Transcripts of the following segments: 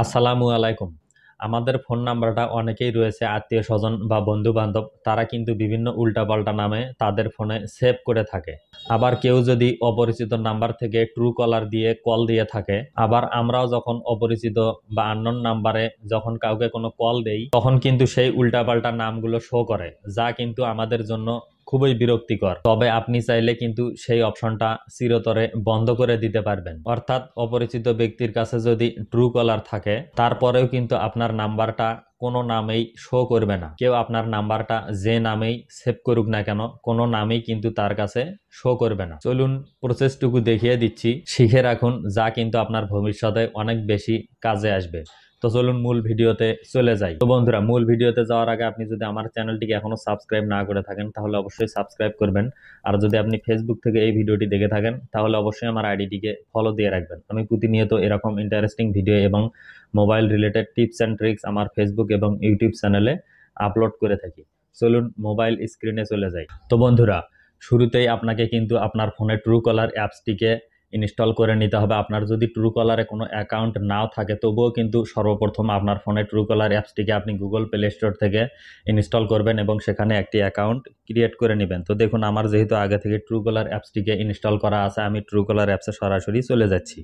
আসসালামু আলাইকুম। আমাদের ফোন নাম্বারটা অনেকেই রয়েছে আত্মীয়স্বজন বা বন্ধু-বান্ধব তারা কিন্তু বিভিন্ন উল্টাপাল্টা নামে তাদের ফোনে সেভ করে থাকে। আবার কেউ যদি অপরিচিত নাম্বার থেকে ট্রু কলার দিয়ে কল দিয়ে থাকে, আবার আমরাও যখন অপরিচিত বা আননোন নাম্বারে যখন কাউকে কোনো কল দেই তখন কিন্তু সেই উল্টাপাল্টা নামগুলো শো করে, যা কিন্তু আমাদের জন্য খুবই বিরক্তিকর। তবে আপনি চাইলে কিন্তু সেই অপশনটা চিরতরে বন্ধ করে দিতে পারবেন। অর্থাৎ অপরিচিত ব্যক্তির কাছে যদি ট্রু কলার থাকে তারপরেও কিন্তু আপনার নাম্বারটা কোনো নামেই শো করবে না। কেউ আপনার নাম্বারটা যে নামেই সেভ করুক না কেন, কোনো নামেই কিন্তু তার কাছে শো করবে না। চলুন প্রসেসটুকু দেখিয়ে দিচ্ছি, শিখে রাখুন, যা কিন্তু আপনার ভবিষ্যতে অনেক বেশি কাজে আসবে। তো চলুন মূল ভিডিওতে চলে যাই। তো বন্ধুরা, মূল ভিডিওতে যাওয়ার আগে আপনি যদি আমার চ্যানেলটিকে এখনো সাবস্ক্রাইব না করে থাকেন তাহলে অবশ্যই সাবস্ক্রাইব করবেন। আর যদি আপনি ফেসবুক থেকে এই ভিডিওটি দেখে থাকেন তাহলে অবশ্যই আমার আইডিটিকে ফলো দিয়ে রাখবেন। আমি প্রতিনিয়ত এরকম ইন্টারেস্টিং ভিডিও এবং mobile related tips and tricks আমার ফেসবুক এবং ইউটিউব চ্যানেলে আপলোড করে থাকি। চলুন মোবাইল স্ক্রিনে চলে যাই। তো বন্ধুরা, শুরুতেই আপনাকে কিন্তু আপনার ফোনে ট্রু কলার অ্যাপসটিকে ইনস্টল করে নিতে হবে। আপনার যদি ট্রু কলারে কোনো অ্যাকাউন্ট নাও থাকে তবুও কিন্তু সর্বপ্রথম আপনার ফোনে ট্রু কলার অ্যাপসটিকে আপনি গুগল প্লে স্টোর থেকে ইনস্টল করবেন এবং সেখানে একটি অ্যাকাউন্ট ক্রিয়েট করে নেবেন। তো দেখুন, আমার যেহেতু আগে থেকে ট্রু কলার অ্যাপসটিকে ইনস্টল করা আছে, আমি ট্রু কলার অ্যাপসে সরাসরি চলে যাচ্ছি।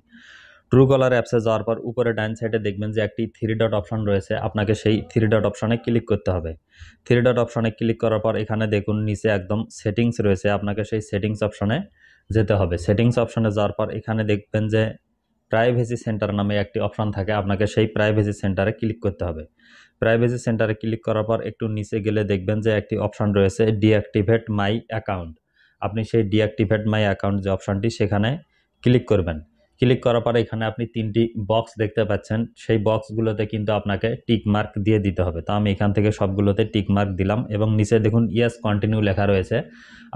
ট্রু কলার অ্যাপসে যাওয়ার পর উপরে ডান সাইডে দেখবেন যে একটি থ্রি ডট অপশন রয়েছে, আপনাকে সেই থ্রি ডট অপশনে ক্লিক করতে হবে। থ্রি ডট অপশনে ক্লিক করার পর এখানে দেখুন নিচে একদম সেটিংস রয়েছে, আপনাকে সেই সেটিংস অপশনে যেতে হবে। সেটিংস অপশনে যাওয়ার পর এখানে দেখবেন যে প্রাইভেসি সেন্টার নামে একটি অপশন থাকে, আপনাকে সেই প্রাইভেসি সেন্টারে ক্লিক করতে হবে। প্রাইভেসি সেন্টারে ক্লিক করার পর একটু নিচে গেলে দেখবেন যে একটি অপশন রয়েছে ডিঅ্যাক্টিভেট মাই অ্যাকাউন্ট। আপনি সেই ডিঅ্যাক্টিভেট মাই অ্যাকাউন্ট যে অপশনটি সেখানে ক্লিক করবেন। ক্লিক করার পরে এখানে আপনি তিনটি বক্স দেখতে পাচ্ছেন, সেই বক্সগুলোতে কিন্তু আপনাকে টিক মার্ক দিয়ে দিতে হবে। তো আমি এখান থেকে সবগুলোতে টিক মার্ক দিলাম এবং নিচে দেখুন ইয়েস কন্টিনিউ লেখা রয়েছে,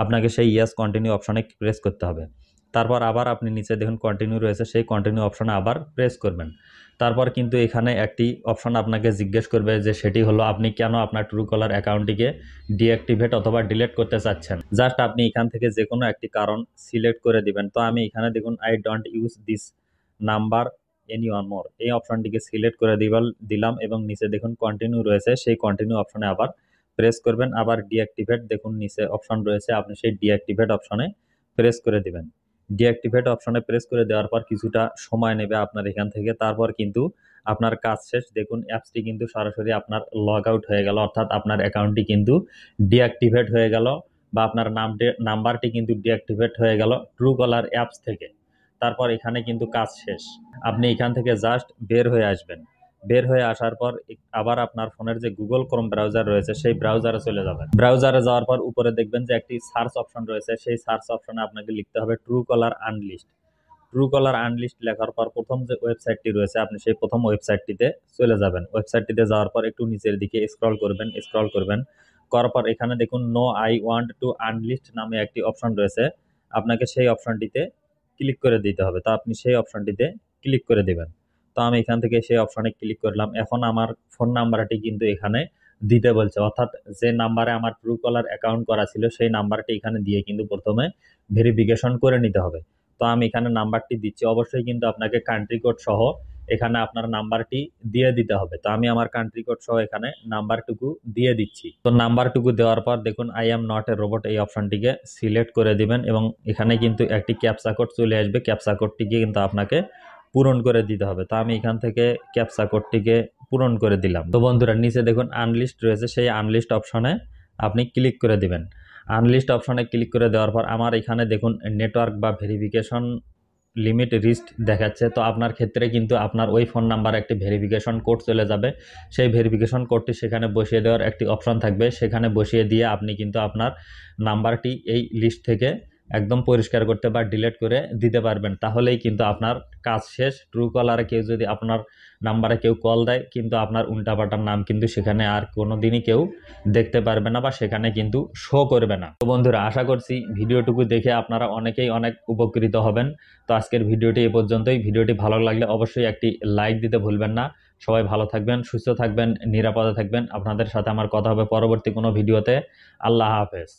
আপনাকে সেই ইয়েস কন্টিনিউ অপশনে প্রেস করতে হবে। তারপর আবার আপনি নিচে দেখুন কন্টিনিউ রয়েছে, সেই কন্টিনিউ অপশনে আবার প্রেস করবেন। তারপর কিন্তু এখানে একটি অপশন আপনাকে জিজ্ঞেস করবে, যে সেটি হলো আপনি কেন আপনার ট্রু কলার অ্যাকাউন্টটিকে ডিঅ্যাক্টিভেট অথবা ডিলিট করতে চাচ্ছেন। জাস্ট আপনি এখান থেকে যে কোনো একটি কারণ সিলেক্ট করে দিবেন। তো আমি এখানে দেখুন I don't use this number any one more, এই অপশনটিকে সিলেক্ট করে দিলাম এবং নিচে দেখুন কন্টিনিউ রয়েছে, সেই কন্টিনিউ অপশনে আবার প্রেস করবেন। আবার ডিঅ্যাক্টিভেট দেখুন নিচে অপশন রয়েছে, আপনি সেই ডিঅ্যাক্টিভেট অপশনে প্রেস করে দিবেন। ডিঅ্যাক্টিভেট অপশনে প্রেস করে দেওয়ার পর কিছুটা সময় নেবে আপনার এখান থেকে, তারপর কিন্তু আপনার কাজ শেষ। দেখুন অ্যাপসটি কিন্তু সরাসরি আপনার লগ আউট হয়ে গেল, অর্থাৎ আপনার অ্যাকাউন্টটি কিন্তু ডিঅ্যাক্টিভেট হয়ে গেল বা আপনার নাম্বারটি কিন্তু ডিঅ্যাক্টিভেট হয়ে গেল ট্রু কলার অ্যাপস থেকে। তারপর এখানে কিন্তু কাজ শেষ। আপনি এখান থেকে জাস্ট বের হয়ে আসবেন। বের হয়ে আসার পর আবার আপনার ফোনের যে গুগল ক্রোম ব্রাউজার রয়েছে সেই ব্রাউজারে চলে যাবেন। ব্রাউজারে যাওয়ার পর উপরে দেখবেন যে একটি সার্চ অপশন রয়েছে, সেই সার্চ অপশনে আপনাকে লিখতে হবে ট্রু কলার আনলিস্ট। ট্রু কলার আনলিস্ট লেখার পর প্রথম যে ওয়েবসাইটটি রয়েছে আপনি সেই প্রথম ওয়েবসাইটটিতে চলে যাবেন। ওয়েবসাইটটিতে যাওয়ার পর একটু নিচের দিকে স্ক্রল করবেন। করার পর এখানে দেখুন no I want to unlist নামে একটি অপশন রয়েছে, আপনাকে সেই অপশনটিতে ক্লিক করে দিতে হবে। তো আপনি সেই অপশনটিতে ক্লিক করে দেবেন। তো আমি এখান থেকে সেই অপশনে ক্লিক করলাম। এখন আমার ফোন নাম্বারটি কিন্তু এখানে দিতে বলছে, অর্থাৎ যে নাম্বারে আমার ট্রু কলার অ্যাকাউন্ট করা ছিল সেই নাম্বারটি এখানে দিয়ে কিন্তু প্রথমে ভেরিফিকেশন করে নিতে হবে। তো আমি এখানে নাম্বারটি দিচ্ছি, অবশ্যই কিন্তু আপনাকে কান্ট্রি কোড সহ এখানে আপনার নাম্বারটি দিয়ে দিতে হবে। তো আমি আমার কান্ট্রি কোড সহ এখানে নাম্বারটুকু দিয়ে দিচ্ছি। তো নাম্বারটুকু দেওয়ার পর দেখুন I am not a robot এই অপশনটিকে সিলেক্ট করে দিবেন এবং এখানে কিন্তু একটি ক্যাপচা কোড চলে আসবে, ক্যাপচা কোডটিকে কিন্তু আপনাকে পূরণ করে দিতে হবে। তো আমি এখান থেকে ক্যাপচা কোডটিকে পূরণ করে দিলাম। তো বন্ধুরা, নিচে দেখুন আনলিস্ট রয়েছে, সেই আনলিস্ট অপশনে আপনি ক্লিক করে দিবেন। আনলিস্ট অপশনে ক্লিক করে দেওয়ার পর আমার এখানে দেখুন নেটওয়ার্ক বা ভেরিফিকেশন লিমিট রিস্ট দেখাচ্ছে। তো আপনার ক্ষেত্রে কিন্তু আপনার ওই ফোন নাম্বারে একটি ভেরিফিকেশন কোড চলে যাবে, সেই ভেরিফিকেশন কোডটি সেখানে বসিয়ে দেওয়ার একটি অপশন থাকবে, সেখানে বসিয়ে দিয়ে আপনি কিন্তু আপনার নাম্বারটি এই লিস্ট থেকে একদম পরিষ্কার করতে বা ডিলিট করে দিতে পারবেন। তাহলেই কিন্তু আপনার কাজ শেষ। ট্রু কলারে কেউ যদি আপনার নাম্বারে কেউ কল দেয় কিন্তু আপনার উল্টাপাল্টার নাম কিন্তু সেখানে আর কোনোদিনই কেউ দেখতে পারবে না বা সেখানে কিন্তু শো করবে না। তো বন্ধুরা, আশা করছি ভিডিওটুকু দেখে আপনারা অনেকেই অনেক উপকৃত হবেন। তো আজকের ভিডিওটি এ পর্যন্তই। ভিডিওটি ভালো লাগলে অবশ্যই একটি লাইক দিতে ভুলবেন না। সবাই ভালো থাকবেন, সুস্থ থাকবেন, নিরাপদে থাকবেন। আপনাদের সাথে আমার কথা হবে পরবর্তী কোনো ভিডিওতে। আল্লাহ হাফেজ।